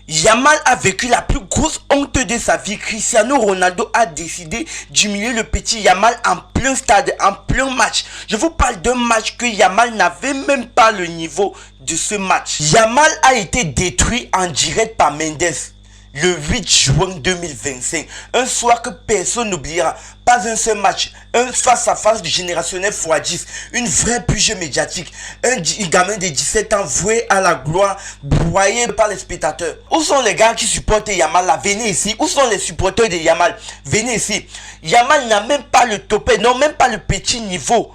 Yamal a vécu la plus grosse honte de sa vie. Cristiano Ronaldo a décidé d'humilier le petit Yamal en plein stade, en plein match. Je vous parle d'un match que Yamal n'avait même pas le niveau de ce match. Yamal a été détruit en direct par Mendes le 8 juin 2025. Un soir que personne n'oubliera. Pas un seul match. Un face-à-face du générationnel x10. Une vraie purge médiatique. Un gamin de 17 ans voué à la gloire, broyé par les spectateurs. Où sont les gars qui supportent Yamal là? Venez ici. Où sont les supporters de Yamal? Venez ici. Yamal n'a même pas le topé, non, même pas le petit niveau.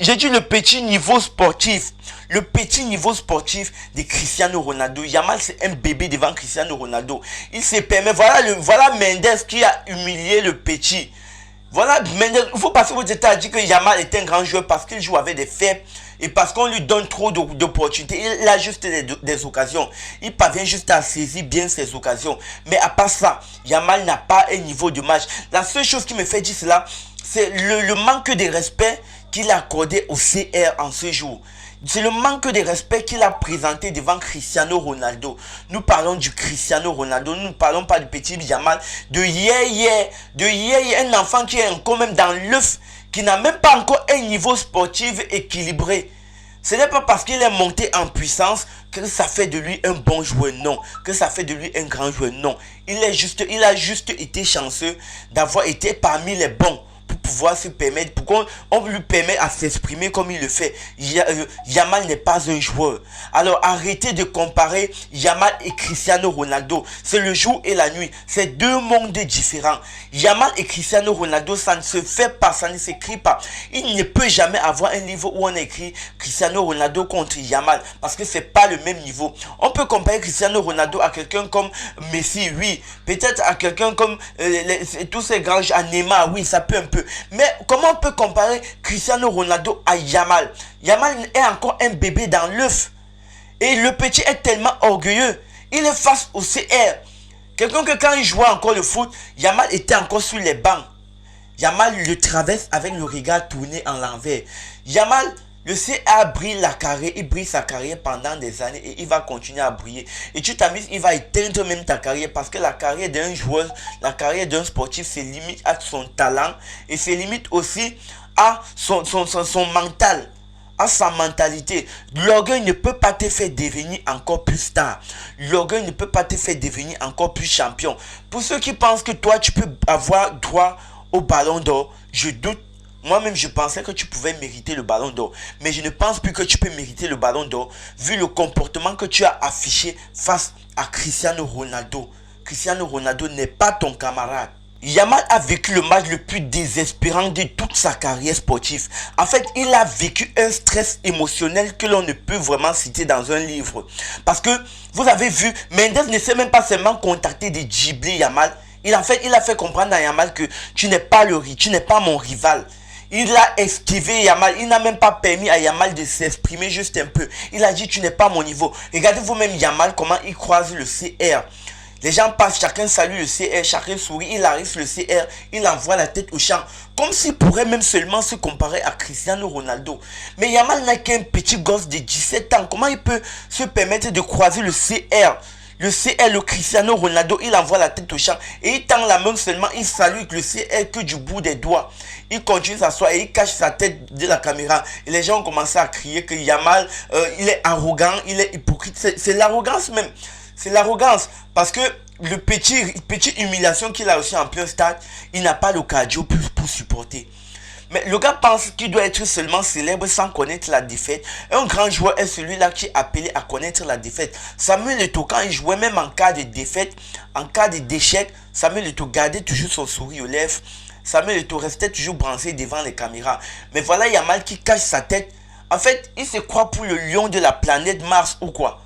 J'ai dit le petit niveau sportif. Le petit niveau sportif de Cristiano Ronaldo. Yamal, c'est un bébé devant Cristiano Ronaldo. Il se permet. Voilà Mendes qui a humilié le petit. Voilà Mendes. Il faut passer votre état à dire que Yamal est un grand joueur parce qu'il joue avec des faits et parce qu'on lui donne trop d'opportunités. Il a juste des occasions. Il parvient juste à saisir bien ses occasions. Mais à part ça, Yamal n'a pas un niveau de match. La seule chose qui me fait dire cela, c'est le manque de respect qu'il a accordé au CR en ce jour. C'est le manque de respect qu'il a présenté devant Cristiano Ronaldo. Nous parlons du Cristiano Ronaldo, nous ne parlons pas du petit Yamal, de un enfant qui est encore même dans l'œuf, qui n'a même pas encore un niveau sportif équilibré. Ce n'est pas parce qu'il est monté en puissance que ça fait de lui un bon joueur, non. Que ça fait de lui un grand joueur, non. Il a juste été chanceux d'avoir été parmi les bons pour pouvoir se permettre, pourquoi on lui permet à s'exprimer comme il le fait. Yamal n'est pas un joueur. Alors arrêtez de comparer Yamal et Cristiano Ronaldo. C'est le jour et la nuit. C'est deux mondes différents. Yamal et Cristiano Ronaldo, ça ne se fait pas, ça ne s'écrit pas. Il ne peut jamais avoir un livre où on écrit Cristiano Ronaldo contre Yamal parce que c'est pas le même niveau. On peut comparer Cristiano Ronaldo à quelqu'un comme Messi, oui. Peut-être à quelqu'un comme tous ces grands à Neymar, oui, ça peut un peu. Mais comment on peut comparer Cristiano Ronaldo à Yamal? Yamal est encore un bébé dans l'œuf. Et le petit est tellement orgueilleux. Il est face au CR. Quelqu'un que quand il jouait encore le foot, Yamal était encore sur les bancs. Yamal le traverse avec le regard tourné en l'envers. Yamal, le CA brille il brille sa carrière pendant des années et il va continuer à briller. Et tu t'amuses, il va éteindre même ta carrière parce que la carrière d'un joueur, la carrière d'un sportif se limite à son talent et se limite aussi à son mental, à sa mentalité. L'orgueil ne peut pas te faire devenir encore plus star. L'orgueil ne peut pas te faire devenir encore plus champion. Pour ceux qui pensent que toi tu peux avoir droit au ballon d'or, je doute. Moi-même, je pensais que tu pouvais mériter le ballon d'or. Mais je ne pense plus que tu peux mériter le ballon d'or vu le comportement que tu as affiché face à Cristiano Ronaldo. Cristiano Ronaldo n'est pas ton camarade. Yamal a vécu le match le plus désespérant de toute sa carrière sportive. En fait, il a vécu un stress émotionnel que l'on ne peut vraiment citer dans un livre. Parce que, vous avez vu, Mendes ne sait même pas seulement contacter de dribbler Yamal. Il a fait comprendre à Yamal que tu n'es pas mon rival. Il a esquivé Yamal. Il n'a même pas permis à Yamal de s'exprimer juste un peu. Il a dit tu n'es pas mon niveau. Regardez vous-même Yamal comment il croise le CR. Les gens passent, chacun salue le CR, chacun sourit, il arrive sur le CR, il envoie la tête au champ. Comme s'il pourrait même seulement se comparer à Cristiano Ronaldo. Mais Yamal n'a qu'un petit gosse de 17 ans. Comment il peut se permettre de croiser le CR? Le CR, le Cristiano Ronaldo, il envoie la tête au champ et il tend la main seulement, il salue le CR que du bout des doigts. Il continue de s'asseoir et il cache sa tête de la caméra. Et les gens ont commencé à crier que Yamal, il est arrogant, il est hypocrite. C'est l'arrogance même. C'est l'arrogance. Parce que le petite humiliation qu'il a reçu en plein stade, il n'a pas le cardio pour supporter. Mais le gars pense qu'il doit être seulement célèbre sans connaître la défaite. Un grand joueur est celui-là qui est appelé à connaître la défaite. Samuel Eto'o, quand il jouait même en cas de défaite, en cas d'échec, Samuel Eto'o gardait toujours son sourire aux lèvres. Samuel Eto'o restait toujours branché devant les caméras. Mais voilà Yamal qui cache sa tête. En fait, il se croit pour le lion de la planète Mars ou quoi.